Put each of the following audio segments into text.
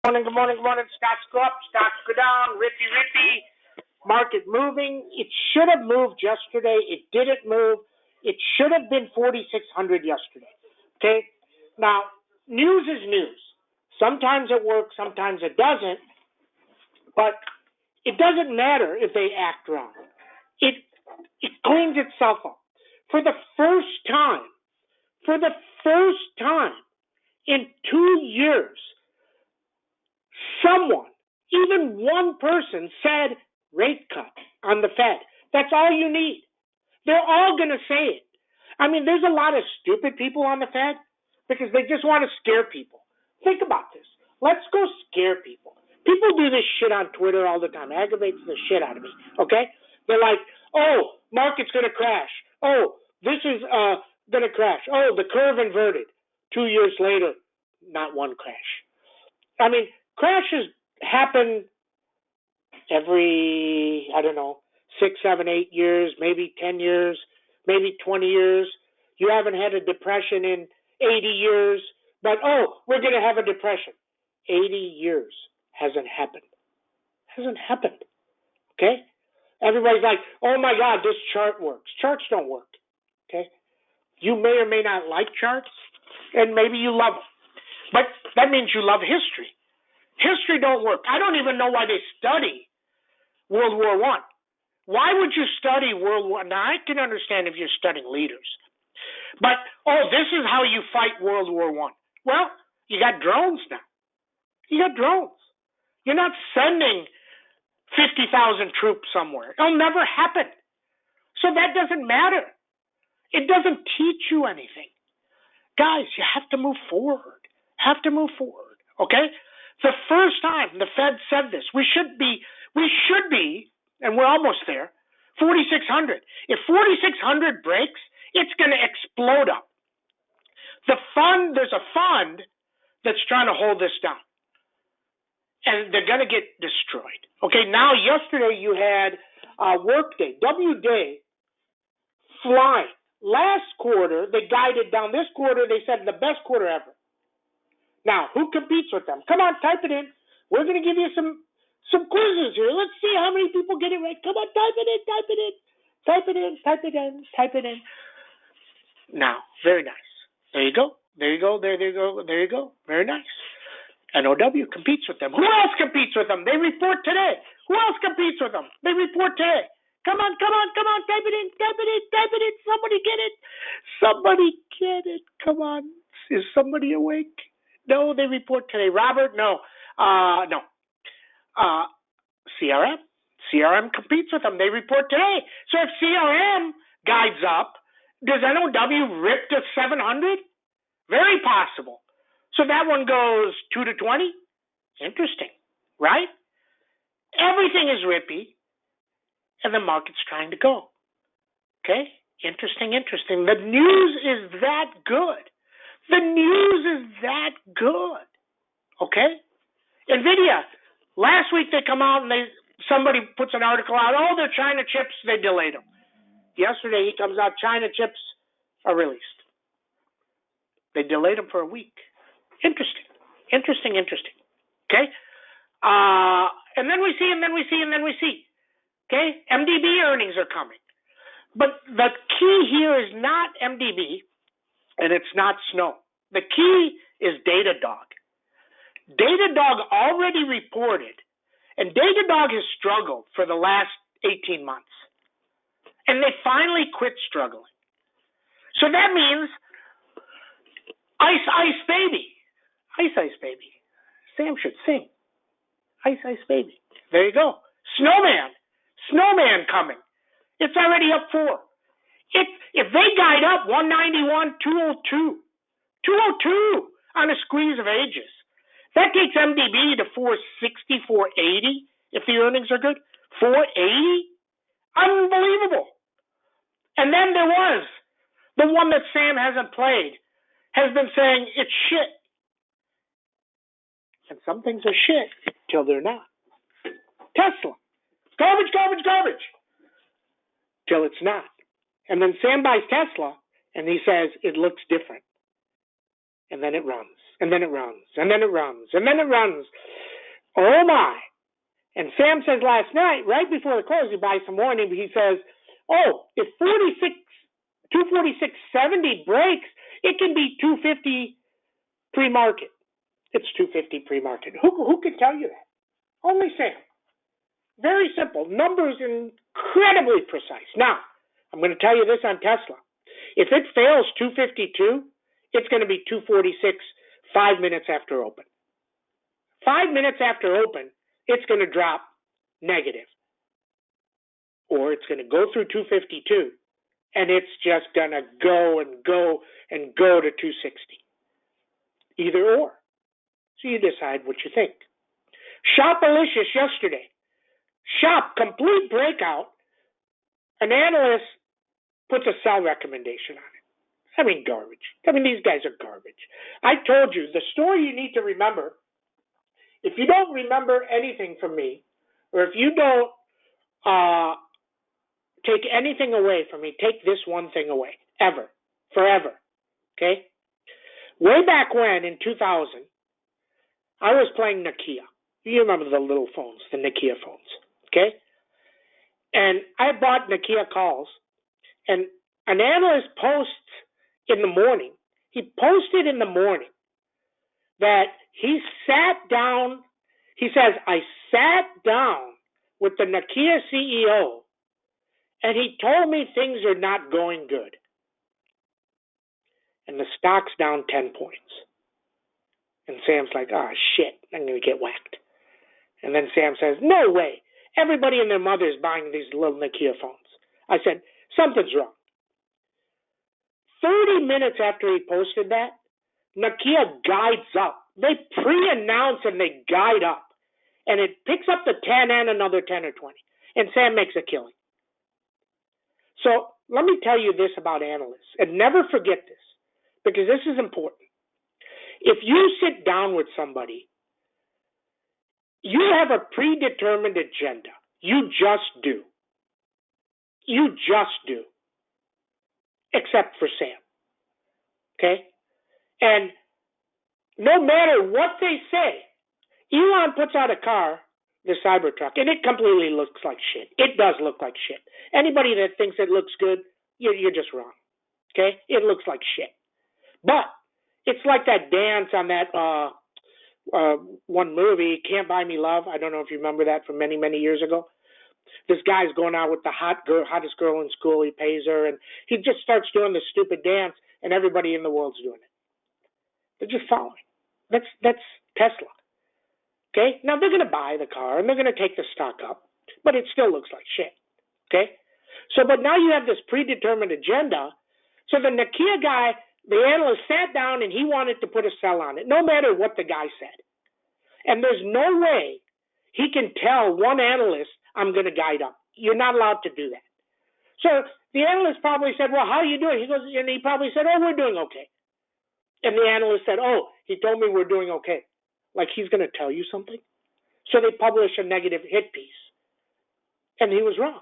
Good morning, good morning. Stocks go up, stocks go down, rippy. Market moving. It should have moved yesterday. It didn't move. It should have been 4,600 yesterday. Okay? Now, news is news. Sometimes it works, sometimes it doesn't, but it doesn't matter if they act wrong. It cleans itself up. For the first time in 2 years, someone, even one person, said rate cut on the Fed. That's all you need. They're all going to say it. I mean, there's a lot of stupid people on the Fed because they just want to scare people. Think about this. Let's go scare people. People do this shit on Twitter all the time. It aggravates the shit out of me. Okay? They're like, oh, market's going to crash. Oh, this is going to crash. Oh, the curve inverted. 2 years later, not one crash. I mean, crashes happen every, 6, 7, 8 years, maybe 10 years, maybe 20 years. You haven't had a depression in 80 years, but we're going to have a depression. 80 years hasn't happened. Okay? Everybody's like, oh my God, this chart works. Charts don't work. Okay? You may or may not like charts, and maybe you love them. But that means you love history. History don't work. I don't even know why they study World War I. Why would you study World War? Now, I can understand if you're studying leaders. But, this is how you fight World War I. Well, you got drones now. You got drones. You're not sending 50,000 troops somewhere. It'll never happen. So that doesn't matter. It doesn't teach you anything. Guys, you have to move forward. Okay? The first time the Fed said this, we should be, and we're almost there, 4,600. If 4,600 breaks, it's going to explode up. There's a fund that's trying to hold this down. And they're going to get destroyed. Okay, now yesterday you had workday, W-Day, flying. Last quarter, they guided down. This quarter, they said the best quarter ever. Now, who competes with them? Come on, type it in. We're going to give you some quizzes here. Let's see how many people get it right. Come on, type it in. Now, very nice. There you go. Very nice. NOW competes with them. Who else competes with them? They report today. Who else competes with them? They report today. Come on. Type it in. Somebody get it. Come on. Is somebody awake? No, they report today. Robert, no. No. CRM. CRM competes with them. They report today. So if CRM guides up, does NOW rip to 700? Very possible. So that one goes 2 to 20? Interesting, right? Everything is rippy, and the market's trying to go. Okay? Interesting. The news is that good. Okay? NVIDIA. Last week they come out and somebody puts an article out, they're China chips, they delayed them. Yesterday he comes out, China chips are released. They delayed them for a week. Interesting. Okay? And then we see. Okay? MDB earnings are coming. But the key here is not MDB, and it's not Snow. The key is Datadog. Datadog already reported, and Datadog has struggled for the last 18 months. And they finally quit struggling. So that means Ice Baby. Ice Baby. Sam should sing. Ice Baby. There you go. Snowman coming. It's already up 4. If they guide up 191, 202 on a squeeze of ages, that takes MDB to 460, 480 if the earnings are good. 480? Unbelievable. And then there was the one that Sam hasn't played, has been saying it's shit. And some things are shit till they're not. Tesla. Garbage. Till it's not. And then Sam buys Tesla, and he says it looks different. And then it runs, and then it runs, and then it runs, and then it runs. Oh my. And Sam says last night, right before the close, he buys some more, and he says, oh, if 246.70 breaks, it can be 250 pre-market. It's 250 pre-market. Who can tell you that? Only Sam. Very simple. Numbers incredibly precise. Now, I'm going to tell you this on Tesla. If it fails 252, it's going to be 246 5 minutes after open. 5 minutes after open, it's going to drop negative. Or it's going to go through 252, and it's just going to go and go and go to 260. Either or. So you decide what you think. Shopalicious yesterday. Shop, complete breakout. An analyst puts a sell recommendation on it. I mean, garbage. I mean, these guys are garbage. I told you, the story you need to remember, if you don't remember anything from me, or if you don't take anything away from me, take this one thing away. Ever. Forever. Okay? Way back when, in 2000, I was playing Nokia. You remember the little phones, the Nokia phones. Okay? And I bought Nokia calls, and an analyst posts in the morning. He posted in the morning that he sat down. He says, I sat down with the Nokia CEO, and he told me things are not going good. And the stock's down 10 points. And Sam's like, oh, shit, I'm going to get whacked. And then Sam says, no way. Everybody and their mother is buying these little Nokia phones. I said, something's wrong. 30 minutes after he posted that, Nokia guides up. They pre-announce and they guide up. And it picks up the 10 and another 10 or 20. And Sam makes a killing. So let me tell you this about analysts. And never forget this, because this is important. If you sit down with somebody, you have a predetermined agenda. You just do. You just do. Except for Sam. Okay? And no matter what they say, Elon puts out a car, the Cybertruck, and it completely looks like shit. It does look like shit. Anybody that thinks it looks good, you're just wrong. Okay? It looks like shit. But it's like that dance on that one movie, Can't Buy Me Love. I don't know if you remember that from many, many years ago. This guy's going out with the hottest girl in school. He pays her, and he just starts doing this stupid dance, and everybody in the world's doing it. They're just following. That's Tesla. Okay? Now, they're going to buy the car, and they're going to take the stock up, but it still looks like shit. Okay? So, but now you have this predetermined agenda. So the Nokia guy, the analyst sat down, and he wanted to put a sell on it, no matter what the guy said. And there's no way he can tell one analyst, I'm going to guide up. You're not allowed to do that. So the analyst probably said, well, how are you doing? He goes, and he probably said, oh, we're doing okay. And the analyst said, oh, he told me we're doing okay. Like he's going to tell you something. So they published a negative hit piece. And he was wrong.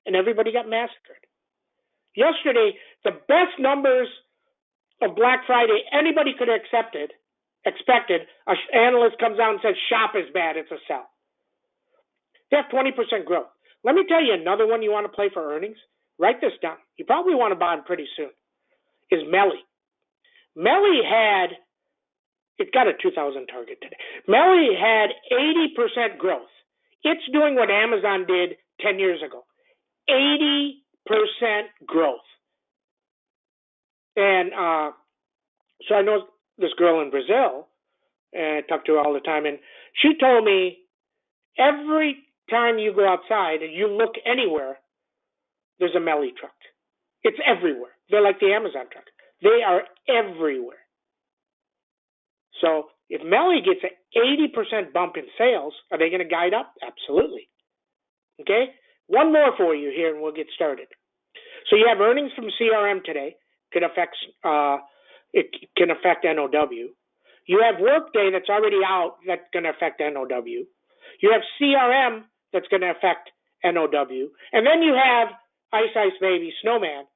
And everybody got massacred. Yesterday, the best numbers of Black Friday anybody could have expected, an analyst comes out and says, shop is bad, it's a sell. They have 20% growth. Let me tell you another one you want to play for earnings. Write this down. You probably want to buy them pretty soon. Is Melly. Melly had, it got a 2,000 target today. Melly had 80% growth. It's doing what Amazon did 10 years ago. 80% growth. And so I know this girl in Brazil, and I talk to her all the time, and she told me every time you go outside and you look anywhere, there's a Melly truck. It's everywhere. They're like the Amazon truck. They are everywhere. So if Melly gets an 80% bump in sales, are they going to guide up? Absolutely. Okay? One more for you here and we'll get started. So you have earnings from CRM today. It can affect NOW. You have Workday that's already out that's going to affect NOW. You have CRM that's going to affect NOW. And then you have Ice Ice Baby Snowman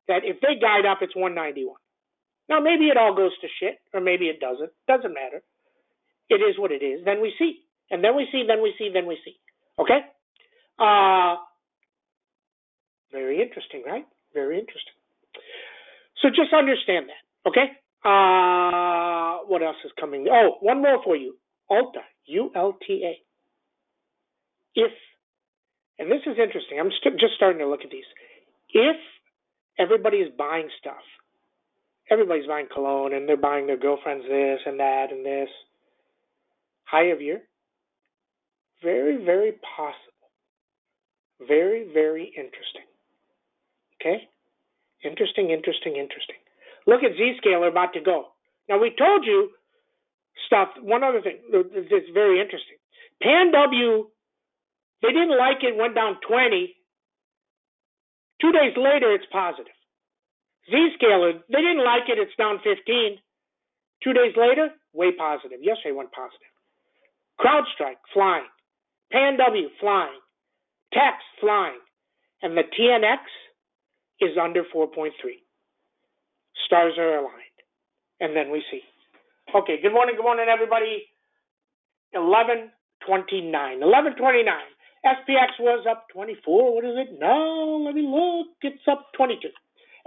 that if they guide up, it's 191. Now, maybe it all goes to shit, or maybe it doesn't. Doesn't matter. It is what it is. Then we see. And then we see, then we see, then we see. Okay? Very interesting, right? Very interesting. So just understand that, okay? What else is coming? Oh, one more for you. ULTA, ULTA. If, and this is interesting, I'm just starting to look at these. If everybody is buying stuff, everybody's buying cologne and they're buying their girlfriends this and that and this, high of year, very, very possible. Very, very interesting. Okay? Interesting. Look at Zscaler about to go. Now, we told you stuff. One other thing that's very interesting. PanW, they didn't like it, went down 20. 2 days later, it's positive. Zscaler, they didn't like it, it's down 15. 2 days later, way positive. Yesterday went positive. CrowdStrike, flying. PanW, flying. Tex, flying. And the TNX is under 4.3. Stars are aligned. And then we see. Okay, good morning, everybody. 11:29. 11:29. SPX was up 24. What is it? No, let me look. It's up 22.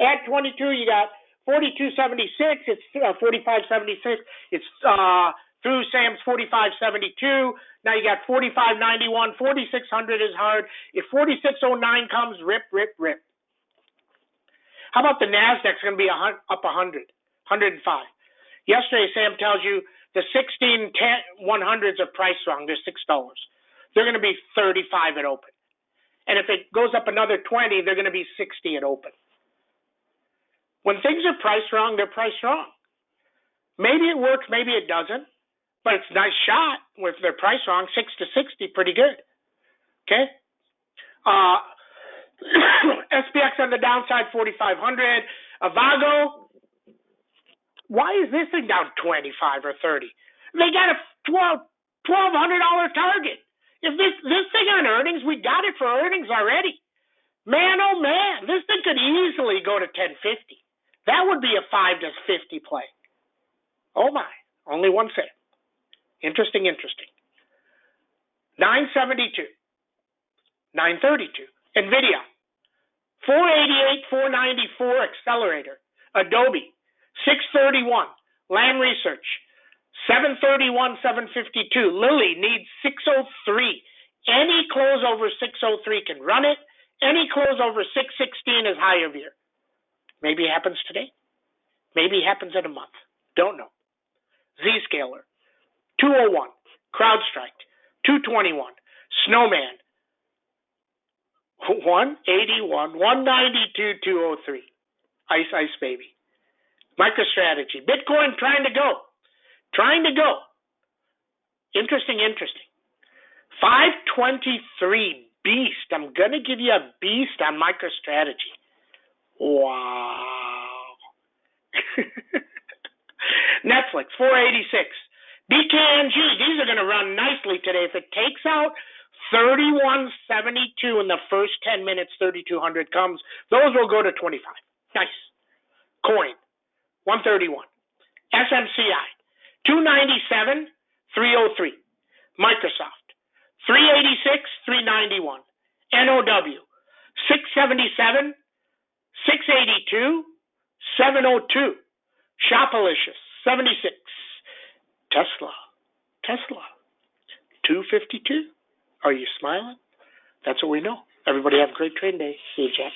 Add 22, you got 42.76. It's 45.76. It's through Sam's 45.72. Now you got 45.91. 4,600 is hard. If 46.09 comes, rip. How about the Nasdaq's going to be up 100, 105? Yesterday, Sam tells you the 16 100s are priced wrong. They're $6. They're going to be 35 at open. And if it goes up another 20, they're going to be 60 at open. When things are priced wrong, they're priced wrong. Maybe it works, maybe it doesn't, but it's a nice shot if they're priced wrong. 6 to 60, pretty good. Okay? SPX on the downside, 4,500. Avago, why is this thing down 25 or 30? They got a $1,200 target. If this thing on earnings, we got it for earnings already. Man, oh man, this thing could easily go to 1050. That would be a 5 to 50 play. Oh my, only one sale. Interesting. 972, 932. NVIDIA, 488, 494 accelerator. Adobe, 631. Lam Research, 731, 752. Lilly needs 603. Any close over 603 can run it. Any close over 616 is high of year. Maybe it happens today. Maybe it happens in a month. Don't know. Zscaler, 201. CrowdStrike, 221. Snowman, 181, 192, 203. Ice baby. MicroStrategy. Bitcoin trying to go. Interesting. 523 beast. I'm going to give you a beast on MicroStrategy. Wow. Netflix, 486. BKNG, these are going to run nicely today. If it takes out 3172 in the first 10 minutes, 3200 comes, those will go to 25. Nice. Coin, 131. SMCI, 297, 303. Microsoft, 386, 391. NOW, 677, 682, 702. Shopalicious, 76. Tesla, 252. Are you smiling? That's what we know. Everybody have a great trading day. See you, Jeff.